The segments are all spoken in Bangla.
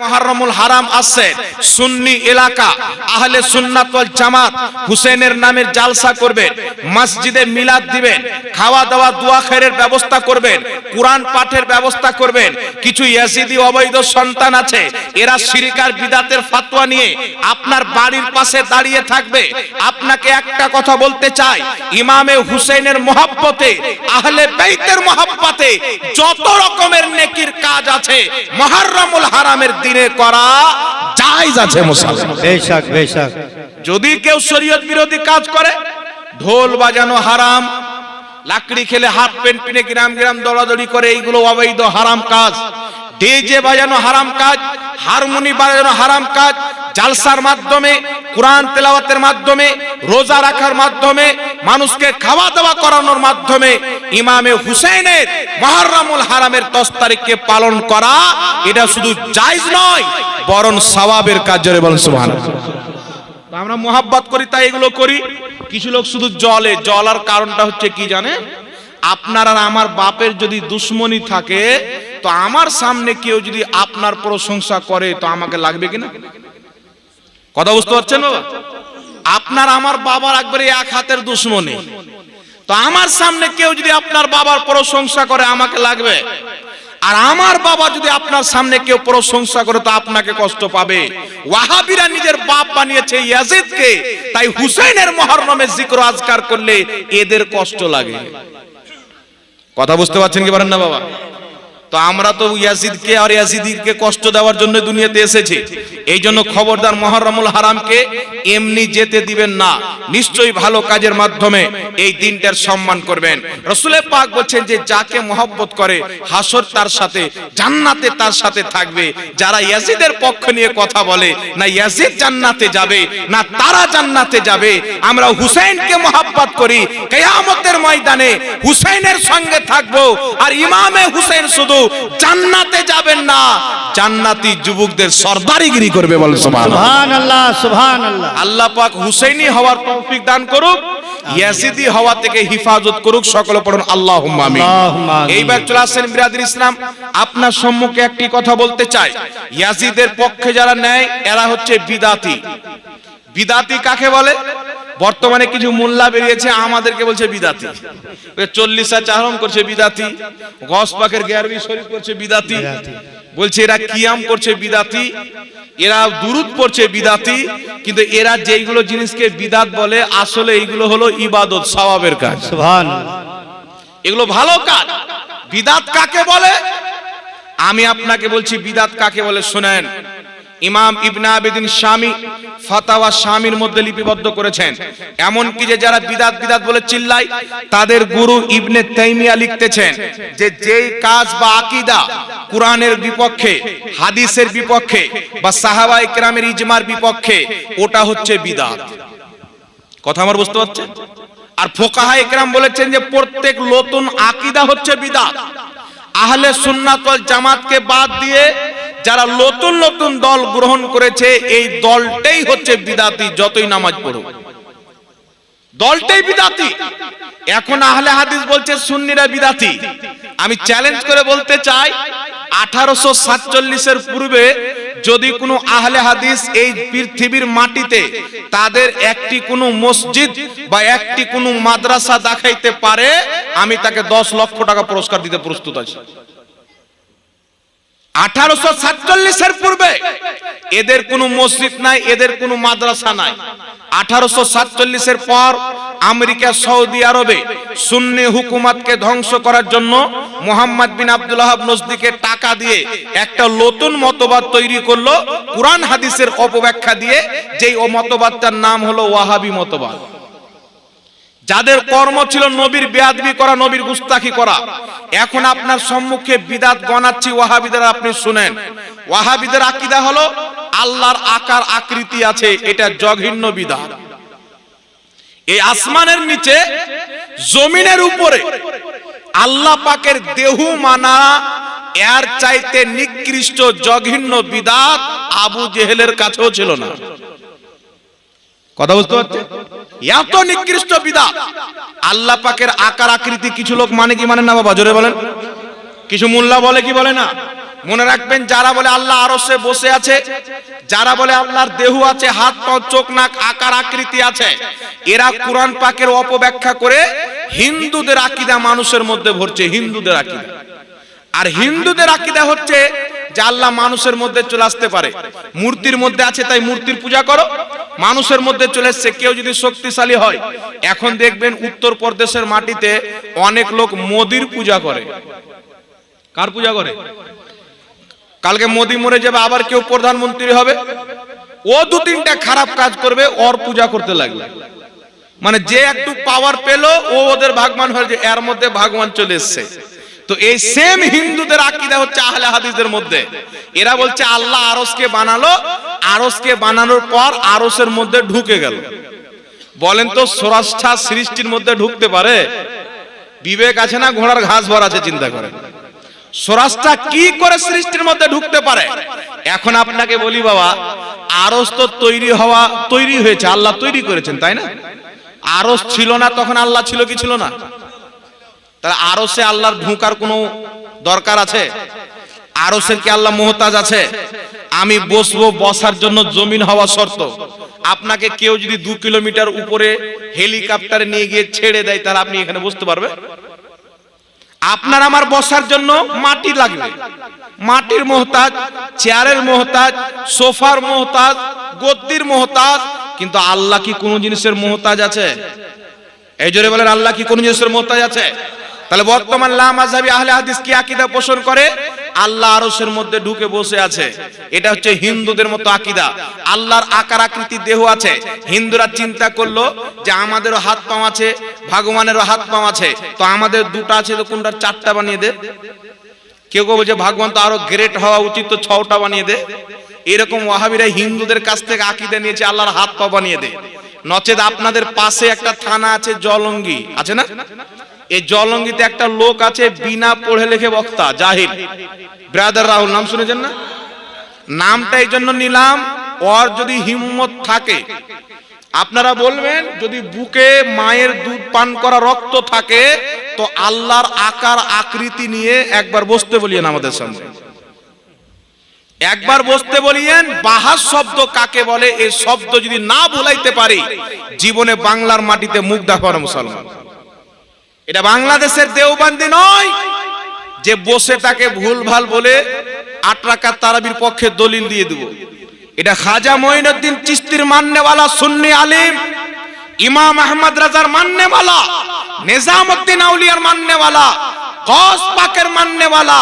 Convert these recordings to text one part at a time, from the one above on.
মুহররমুল হারাম আছে সুন্নি এলাকা আহলে সুন্নাত ওয়াল জামাত হুসেনের নামের জালসা করবেন, মসজিদে মিলাদ দিবেন, খাওয়া দাওয়া দোয়া খায়রের ব্যবস্থা করবেন, কোরআন পাঠের ব্যবস্থা করবেন। কিছু ইয়াজিদি অবৈধ সন্তান আছে, এরা শিরক আর বিদআতের ফতোয়া নিয়ে আপনার বাড়ির পাশে দাঁড়িয়ে থাকবে। আপনাকে একটা কথা বলতে চাই, ইমামে হুসেনের মহব্বতে আহলে বাইতের মহব্বতে যত রকমের নেকির কাজ আছে মুহররমুল হারামের দিনে করা জায়েজ আছে মুসলমান। বেশক বেশক। যদি কেউ শরীয়ত বিরোধী কাজ করে, ঢোল বাজানো হারাম, লাকড়ি খেলে হাফ প্যান্ট পিনে গ্রাম গ্রাম দৌড়াদৌড়ি করে, এইগুলো অবৈধ হারাম কাজ। ডিজে বাজানো হারাম কাজ, হারমোনি বাজানো হারাম কাজ, জালসার মাধ্যমে, কোরআন তেলাওয়াতের মাধ্যমে, রোজা রাখার মাধ্যমে, মানুষকে খাওয়া দাওয়া করানোর মাধ্যমে ইমামে হুসেনের মুহররমুল হারামের 10 তারিখকে পালন করা এটা শুধু জায়েজ নয়, বরং সওয়াবের কাজ। জোরে বলেন সুবহানাল্লাহ। আমরা মোহাব্বত করি তাই এগুলো করি। কিছু লোক শুধু জ্বলার কারণটা হচ্ছে কি জানে, আপনার আর আমার বাপের যদি দুশ্মনী থাকে, তো আমার সামনে কেউ যদি আপনার প্রশংসা করে তো আমাকে লাগবে কিনা? কথা বুঝতে পারছেন বাবা? আপনার আমার বাবার একবারে এক হাতের দুশ্মনী, তো আমার সামনে কেউ যদি আপনার বাবার প্রশংসা করে আমাকে লাগবে, আর আমার বাবা যদি আপনার সামনে কেউ প্রশংসা করে তো আপনাকে কষ্ট পাবে। ওয়াহাবিরা নিজের বাপ বানিয়েছে ইয়াজিদকে, তাই হুসেনের মুহররমে জিকির আজকার করলে এদের কষ্ট লাগে। কথা বুঝতে পারছেন কি পারেন না বাবা? তো আমরা তো ইয়াজিদকে আর ইয়াজিদিকে কষ্ট দেওয়ার জন্য দুনিয়াতে এসেছি। এই জন্য খবরদার মুহররমুল হারামকে এমনি যেতে দিবেন না, নিশ্চয়ই ভালো কাজের মাধ্যমে এই দিনটার সম্মান করবেন। রাসূল পাক বলেন যে যাকে মহব্বত করে হাসর তার সাথে, জান্নাতে তার সাথে থাকবে। যারা ইয়াজিদের পক্ষ নিয়ে কথা বলে, না ইয়াজিদ জান্নাতে যাবে না তারা জান্নাতে যাবে। আমরা হুসেনকে মহব্বত করি, কিয়ামতের ময়দানে হুসেনের সঙ্গে থাকবো। আর ইমামে হুসেন শুধু জান্নাতে যাবেন না, জান্নাতি যুবকদের সরদারিগিরি করবে। বল সুবহানাল্লাহ সুবহানাল্লাহ। আল্লাহ পাক হুসাইনি হওয়ার তৌফিক দান করুক, ইয়াজিদি হওয়া থেকে হিফাজত করুক। সকলে পড়ুন আল্লাহুম্মা আমিন। এইবার চলে আসেন বিরাদর ইসলাম, আপনার সম্মুখে একটি কথা বলতে চাই। ইয়াজিদের পক্ষে যারা নেয় এরা হচ্ছে বিদাতি। বিদাতি কাকে বলে? বর্তমানে কিছু মোল্লা বেরিয়েছে আমাদেরকে বলছে বিদাতি, 40 চাহরম করছে বিদাতি, গস পাকের গিয়ারবি শরীফ করছে বিদাতি, বলছে এরা কিয়াম করছে বিদাতি, এরা দুরুদ পড়ছে বিদাতি। কিন্তু এরা যেইগুলো জিনিসকে বিদাত বলে আসলে এইগুলো হলো ইবাদত, সওয়াবের কাজ। সুবহানাল্লাহ। এগুলো ভালো কাজ। বিদাত কাকে বলে আমি আপনাকে বলছি, বিদাত কাকে বলে শুনেন। ইমাম ইবনে আবিদিন শামী ফাতাওয়া শামীর মধ্যে লিপিবদ্ধ করেছেন। এমন কি যে যারা বিদাত বিদাত বলে চিল্লায়, তাদের গুরু ইবনে তাইমিয়া লিখতেছেন যে যেই কাজ বা আকীদা কুরআনের বিপক্ষে, হাদিসের বিপক্ষে বা সাহাবায়ে কেরামের ইজমার বিপক্ষে, ওটা হচ্ছে বিদাত। কথা আমার বুঝতে পারছেন? আর ফুকাহায়ে কেরাম বলেছেন যে প্রত্যেক নতুন আকীদা হচ্ছে বিদাত। আহলে সুন্নাত ওয়াল জামাতকে বাদ দিয়ে যারা নতুন নতুন দল গ্রহণ করেছে, এই দলটাই হচ্ছে বিদাতি। যতই নামাজ পড়ুক দলটাই বিদাতি। এখন আহলে হাদিস বলছে সুন্নিরা বিদাতি। আমি চ্যালেঞ্জ করে বলতে চাই, 1847 এর পূর্বে যদি কোনো আহলে হাদিস এই পৃথিবীর মাটিতে তাদের একটি কোনো মসজিদ বা একটি কোনো মাদ্রাসা দেখাইতে পারে, আমি তাকে 10 লক্ষ টাকা পুরস্কার দিতে প্রস্তুত আছি। 1847 এর পূর্বে এদের কোনো মসজিদ নাই, এদের কোনো মাদ্রাসা নাই। 1847 এর পর আমেরিকা, সৌদি আরবে সুন্নি হুকুমতকে ধ্বংস করার জন্য মুহাম্মদ বিন আব্দুল ওয়াহাব নজদিকে টাকা দিয়ে একটা নতুন মতবাদ তৈরি করলো, কুরআন হাদিসের অপব্যাখ্যা দিয়ে, যেই ও মতবাদটার নাম হলো ওয়াহাবি মতবাদ। যাদের কর্ম ছিল নবীর বেয়াদবি করা, নবীর গুস্তাখি করা। এখন আপনার সম্মুখে বিদাত গণাচ্ছি ওয়াহাবিদের, আপনি শুনেন। ওয়াহাবিদের আকীদা হলো আল্লাহর আকার আকৃতি আছে, এটা জঘন্য বিদাত। এই আসমানের নিচে, জমিনের উপরে আল্লাহ পাকের দেহ মানা এর চাইতে নিকৃষ্ট জঘন্য বিদাত আবু জেহেলের কাছেও ছিল না। কথা বুঝতে পারছেন? এত নিকৃষ্ট বিদআত। আল্লাহ পাকের আকার আকৃতি কিছু লোক মানে কি মানে না বাবা? জোরে বলেন। কিছু মোল্লা বলে কি বলে না? মনে রাখবেন, যারা বলে আল্লাহ আরশে বসে আছে, যারা বলে আল্লাহর দেহ আছে, হাত পা চোখ নাক আকার আকৃতি আছে, এরা কোরআন পাকের অপব্যাখ্যা করে হিন্দুদের আকীদা মানুষের মধ্যে ভরছে। হিন্দুদের আকীদা, আর হিন্দুদের আকীদা হচ্ছে যে আল্লাহ মানুষের মধ্যে চলে আসতে পারে। মূর্তির মধ্যে আছে তাই মূর্তির পূজা করো, মানুষের মধ্যে চলে এসছে। কেউ যদি শক্তিশালী হয়, এখন দেখবেন উত্তরপ্রদেশের মাটিতে অনেক লোক মোদির পূজা করে। কার পূজা করে? কালকে মোদি মরে যাবে, আবার কেউ প্রধানমন্ত্রী হবে, ও দু তিনটা খারাপ কাজ করবে, ওর পূজা করতে লাগবে। মানে যে একটু পাওয়ার পেল, ও ওদের ভাগবান হয়ে, যে এর মধ্যে ভাগবান চলে এসছে। তো এই সেম হিন্দুদের আকীদা হচ্ছে আহলে হাদিসের মধ্যে। এরা বলছে আল্লাহ আরশকে বানালো, আরশকে বানানোর পর আরশের মধ্যে ঢুকে গেল। বলেন তো, স্রষ্টা সৃষ্টির মধ্যে ঢুকতে পারে? বিবেক আছে না ঘোড়ার ঘাস ভর আছে? চিন্তা করেন, স্রষ্টা কি করে সৃষ্টির মধ্যে ঢুকতে পারে? এখন আপনাকে বলি বাবা, আরশ তো তৈরি হয়েছে, আল্লাহ তৈরি করেছেন, তাই না? আরশ ছিল না তখন আল্লাহ ছিল কি ছিল না? তাহলে আরশে আল্লাহর ঢোকার কোনো দরকার আছে? আরশের কি আল্লাহ মুহতাজ আছে? আমি বসবো, বসার জন্য জমিন হওয়া শর্ত। আপনাকে কেউ যদি 2 কিলোমিটার উপরে হেলিকপ্টারে নিয়ে গিয়ে ছেড়ে দেয়, তাহলে আপনি এখানে বসতে পারবেন? আপনার আমার বসার জন্য মাটি লাগবে, মাটির মুহতাজ, চেয়ারের মুহতাজ, সোফার মুহতাজ, গদ্দির মুহতাজ। কিন্তু আল্লাহ কি কোনো জিনিসের মুহতাজ আছে? এই জোরে বলেন, আল্লাহ কি কোনো জিনিসের মুহতাজ আছে? তাহলে বর্তমান লামাযহাবী আহলে হাদিস কি আকীদা পোষণ করে? আল্লাহ আরশের মধ্যে ঢুকে বসে আছে। এটা হচ্ছে হিন্দুদের মতো আকীদা। আল্লাহর আকার আকৃতি দেহ আছে। হিন্দুরা চিন্তা করলো যে আমাদেরও হাত পা আছে, ভগবানেরও হাত পা আছে, তো আমাদের দুটো আছে, তো কোনটা 4টা বানিয়ে দে। কেউ কেউ বলছে ভগবান তো আরো গ্রেট হওয়া উচিত, তো 6টা বানিয়ে দে। এরকম ওয়াহাবিরা হিন্দুদের কাছ থেকে আকীদা নিয়েছে আল্লাহর হাত পা বানিয়ে দে। নচেত আপনাদের পাশে একটা থানা আছে, জলঙ্গি আছে না? এই জলঙ্গিতে একটা লোক আছে, বিনা পড়ে লেখে বক্তা, জাহিল, ব্রাদার রাহুল। নাম শুনেছেন না? নামটা এই জন্য নিলাম, ওর যদি হিম্মত থাকে, আপনারা বলবেন যদি বুকে মায়ের দুধ পান করা রক্ত থাকে, তো আল্লাহর আকার আকৃতি নিয়ে একবার বসতে বলিয়েন আমাদের সামনে, একবার বসতে বলিয়েন। বাহাস শব্দ কাকে বলে, এই শব্দ যদি না ভুলাইতে পারি, জীবনে বাংলার মাটিতে মুখ দেখার মুসলমান। এটা বাংলাদেশের দেওবন্দি নয় যে বসে তাকে ভুলভাল বলে 8 রাকাত তারাবির পক্ষে দলিল দিয়ে দেব। এটা খাজা মঈনুদ্দিন চিশতির মাননেওয়ালা সুন্নি আলিম, ইমাম আহমদ রাজার মাননেওয়ালা, নিজামউদ্দিন আউলিয়ার মাননেওয়ালা, গৌস পাকের মাননেওয়ালা,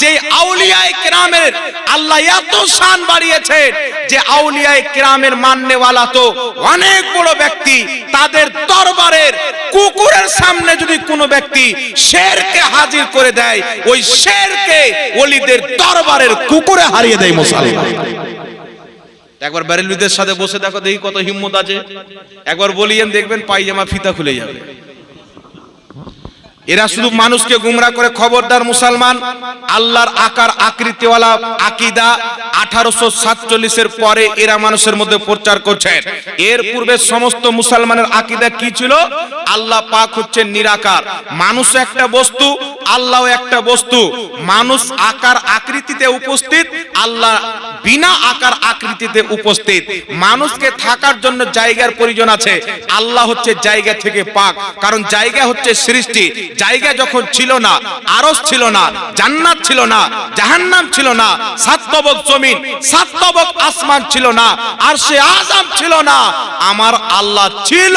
যে আউলিয়ায়ে কিরামের আল্লাহ এত শান বাড়িয়েছে, যে আউলিয়ায়ে কিরামের মাননেওয়ালা তো অনেক বড় ব্যক্তি, তাদের দরবারের কুকুরের সামনে যদি কোনো ব্যক্তি শেরকে হাজির করে দেয়, ওই শেরকে ওলিদের দরবারের কুকুরে হারিয়ে দেয় মুসলমান। একবার বেরেলভিদের সাথে বসে দেখো, দেখি কত হিম্মত আছে। একবার বলিয়েন, দেখবেন পায়জামা ফিতা খুলে যাবে। এরা শুধু মানুষকে গুমরা করে। খবরদার মুসলমান, আল্লাহর আকার আকৃতিওয়ালা আকীদা 1847 পরে এরা মানুষের মধ্যে প্রচার করছে। এর পূর্বে সমস্ত মুসলমানের আকীদা কি ছিল? আল্লাহ পাক হচ্ছে নিরাকার, মানুষ একটা বস্তু, আল্লাহও একটা বস্তু। মানুষ আকার আকৃতিতে উপস্থিত, আল্লাহ বিনা আকার আকৃতিতে উপস্থিত। মানুষকে থাকার জন্য জায়গার প্রয়োজন আছে, আল্লাহ হচ্ছে জায়গা থেকে পাক, কারণ জায়গা হচ্ছে সৃষ্টি। জায়গা যখন ছিল না, আরশ ছিল না, জান্নাত ছিল না, জাহান্নাম ছিল না, 7 তবক জমিন, 7 তবক আসমান ছিল না, আরশে আযম ছিল না, আমার আল্লাহ ছিল,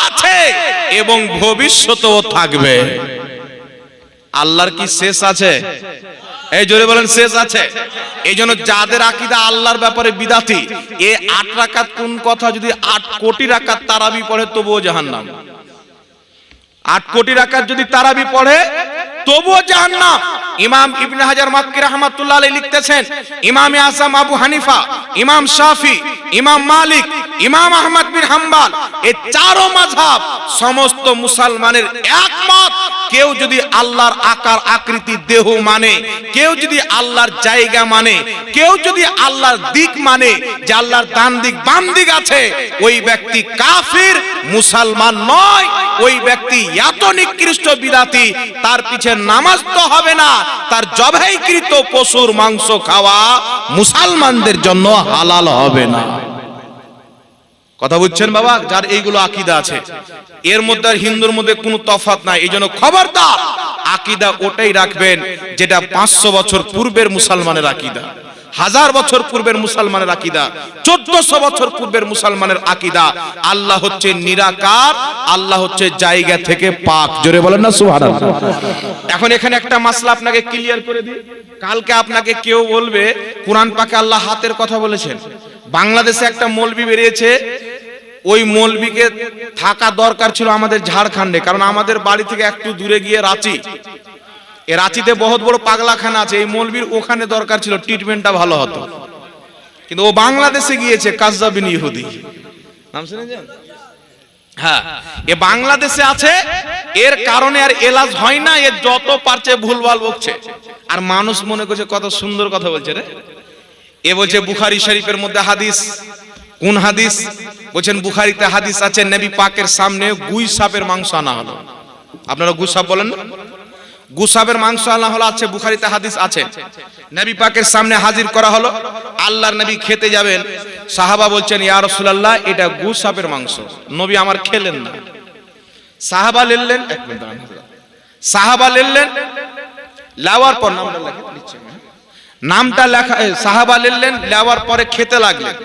আছে এবং ভবিষ্যতেও থাকবে। আল্লাহর কি শেষ আছে? এই জোরে বলেন, শেষ আছে। এই জন্য যাদের আকীদা আল্লাহর ব্যাপারে বিদাতি, এ 8 রাকাত কোন কথা যদি 8 কোটি রাকাত তারাবি পড়ে তবুও জাহান্নাম। 8 কোটি রাকাত যদি তারাবি পড়ে তবুও জাহান্নাম। ইমাম ইবনে হাজার মাক্কি রাহমাতুল্লাহ আলাইহি লিখতেছেন, ইমাম আযম আবু হানিফা, ইমাম শাফি, ইমাম মালিক, ইমাম আহমদ বিন হাম্বল, এই 4 মাযহাব সমস্ত মুসলমানের একমত কেউ যদি আল্লাহর আকার আকৃতি দেহ মানে, কেউ যদি আল্লাহর জায়গা মানে, কেউ যদি আল্লাহর দিক মানে যে আল্লাহর ডান দিক বাম দিক আছে, ওই ব্যক্তি কাফির, মুসলমান নয়। ওই ব্যক্তি এত নিকৃষ্ট বিদাতি, তার পিছে নামাজ তো হবে না, তার জবাইকৃত পশুর মাংস খাওয়া মুসলমানদের জন্য হালাল হবে না। কথা বুঝছেন বাবা? যার এইগুলো আকীদা আছে, এর মধ্যে আর হিন্দুর মধ্যে কোনো তফাৎ নাই। এই জন্য খবরদার, আকীদা ওটাই রাখবেন যেটা 500 বছর পূর্বের মুসলমানের আকীদা, 1000 বছর পূর্বের মুসলমানের আকীদা, 1400 বছর পূর্বের মুসলমানের আকীদা। আল্লাহ হচ্ছে নিরাকার, আল্লাহ হচ্ছে জায়গা থেকে পাক। জোরে বলেন না সুবহানাল্লাহ। এখন এখানে একটা মাসলা আপনাকে ক্লিয়ার করে দিই। কালকে আপনাকে কেউ বলবে কোরআন পাকে আল্লাহ হাতের কথা বলেছেন। বাংলাদেশে একটা মৌলবি বেরিয়েছে, ওই মৌলবিকে থাকা দরকার ছিল আমাদের ঝাড়খণ্ডে, কারণ আমাদের বাড়ি থেকে একটু দূরে গিয়ে রাঁচি, এই রাঁচিতে বহুত বড় পাগলাখানা আছে, এই মৌলবির ওখানে দরকার ছিল, ট্রিটমেন্টটা ভালো হতো। কিন্তু ও বাংলাদেশে গিয়েছে, কাজ্জাবিন ইহুদি, নাম শুনেছেন? হ্যাঁ, এ বাংলাদেশে আছে, এর কারণে আর এলাজ হয় না, এর যত পারছে ভুলভাল বকছে। আর মানুষ মনে করছে কত সুন্দর কথা বলছে রে। এ বলছে বুখারী শরীফের মধ্যে হাদিস। কোন হাদিস? বলছেন বুখারীতে হাদিস আছে, নবী পাকের সামনে গুই সাপের মাংস আনা হলো। আপনারা গুই সাপ বলেন না? গুই সাপের মাংস আনা হলো, আছে বুখারীতে হাদিস আছে। নবী পাকের সামনে হাজির করা হলো, আল্লাহর নবী খেতে যাবেন, সাহাবা বলছেন ইয়া রাসূলুল্লাহ এটা গুই সাপের মাংস। নবী আমার খেলেন না। সাহাবা নিলেন, এক মিনিট দাঁড়ান, সাহাবা নিলেন, লাওয়ার পর নামটা লেখা দিচ্ছেন, নামটা লেখা, সাহাবা নিলেন, লাওয়ার পরে খেতে লাগলেন।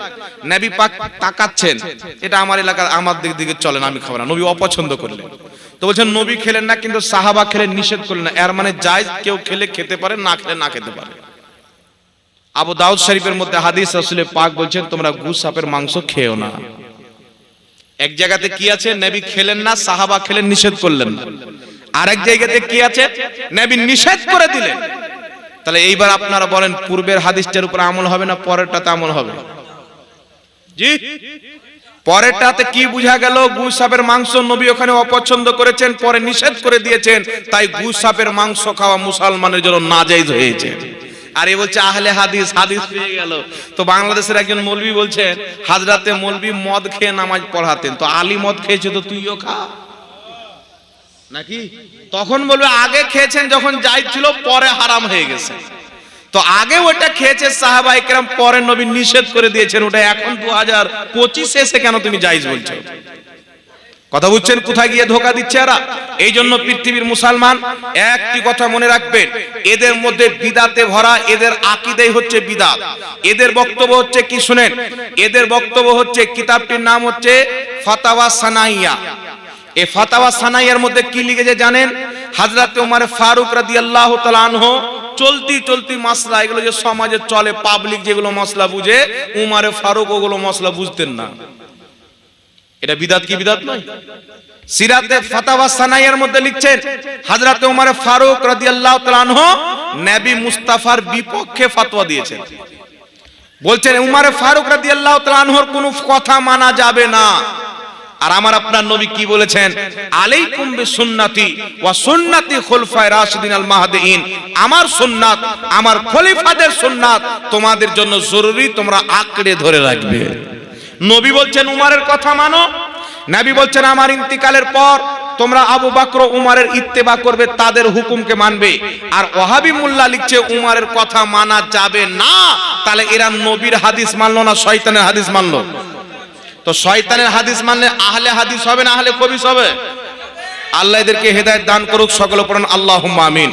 নবী পাক তাকাচ্ছেন, এটা আমার এলাকা, আমার দিকে চলে না, আমি খাবো না। নবী অপছন্দ করলেন, তো বলছেন নবী খেলেন না, কিন্তু সাহাবা খেলেন, নিষেধ করলেন না। এর মানে জায়েজ, কেউ খেলে খেতে পারে, না খেলে না খেতে পারে। আবু দাউদ শরীফের মধ্যে হাদিস, রাসূল পাক বলছেন তোমরা গুস সাপের মাংস খেও না। এক জায়গাতে কি আছে, নবী খেলেন না, সাহাবা খেলেন, নিষেধ করলেন না। আরেক জায়গাতে কি আছে, নবী নিষেধ করে দিলেন। তাহলে এইবার আপনারা বলেন পূর্বের হাদিসটার উপর আমল হবে না পরেরটাতে আমল হবে? জি, পরেরটাতে কি বুঝা গেল? গুই সাপের মাংস নবী ওখানে অপছন্দ করেছেন, পরে নিষেধ করে দিয়েছেন, তাই গুই সাপের মাংস খাওয়া মুসলমানের জন্য নাজায়েজ হয়েছে। আর এ বলছে আহলে হাদিস, হাদিস পেয়ে গেল। তো বাংলাদেশের একজন মৌলবি বলছেন হাজরাতে মৌলবি মদ খেয়ে নামাজ পড়াতেন, তো আলী মদ খেয়েছে তো তুইও খা নাকি? তখন বলবে আগে খেয়েছেন যখন জায়েজ ছিল, পরে হারাম হয়ে গেছে। তো আগে ওটা খেয়েছে সাহাবায়ে কেরাম, পরে নবী নিষেধ করে দিয়েছেন, ওটা এখন 2025 এসে কেন তুমি জায়েজ বলছো? কথা বুঝছেন কোথায় গিয়ে ধোকা দিচ্ছে এরা? এই জন্য পৃথিবীর মুসলমান একটি কথা মনে রাখবেন, এদের মধ্যে বিদাতে ভরা, এদের আকীদাই হচ্ছে বিদাত। এদের বক্তব্য হচ্ছে কি শুনেন, এদের বক্তব্য হচ্ছে, কিতাবটির নাম হচ্ছে ফাতাওয়া সানাইয়া। এই ফাতাওয়া সানাইয়ার মধ্যে কি লিখেছে জানেন? হযরত ওমর ফারুক রাদিয়াল্লাহু তাআলা আনহু চলতি মাসলা, এগুলো যে সমাজে চলে, পাবলিক যেগুলো মসলা বুঝে, উমারে ফারুক ওগুলো মসলা বুঝতেন না। এটা বিদাত কি বিদাত নয়? সিরাতে ফাতাওয়া সানাইয়ার মধ্যে লিখছেন হযরত ওমর ফারুক রাদিয়াল্লাহু তাআলা আনহু নবী মুস্তাফার বিপক্ষে ফতোয়া দিয়েছেন। বলছেন উমর ফারুক রাদিয়াল্লাহু তাআলা আনহুর কোনো কথা মানা যাবে না। আর আমার আপনার নবী কি বলেছেন? আলাইকুম বিসুন্নতি ওয়া সুন্নতি খুলফায়ে রাশিদিন আল মাহদিয়িন, আমার সুন্নাত, আমার খলিফাদের সুন্নাত তোমাদের জন্য জরুরি, তোমরা আঁকড়ে ধরে রাখবে। নবী বলছেন উমরের কথা মানো। নবী বলছেন আমার ইন্তিকালের পর তোমরা আবু বকর উমরের ইত্তেবা করবে, তাদের হুকুমকে মানবে। আর ওয়াহাবি মোল্লা লিখছে উমরের কথা মানা যাবে না। তাহলে এরা নবীর হাদিস মানলো না শয়তানের হাদিস মানলো? তো শয়তানের হাদিস মানলে আহলে হাদিস হবে না আহলে খবিস হবে? আল্লাহ এদেরকে হেদায়েত দান করুক, সকলে পড়ুন আল্লাহুম্মা আমিন।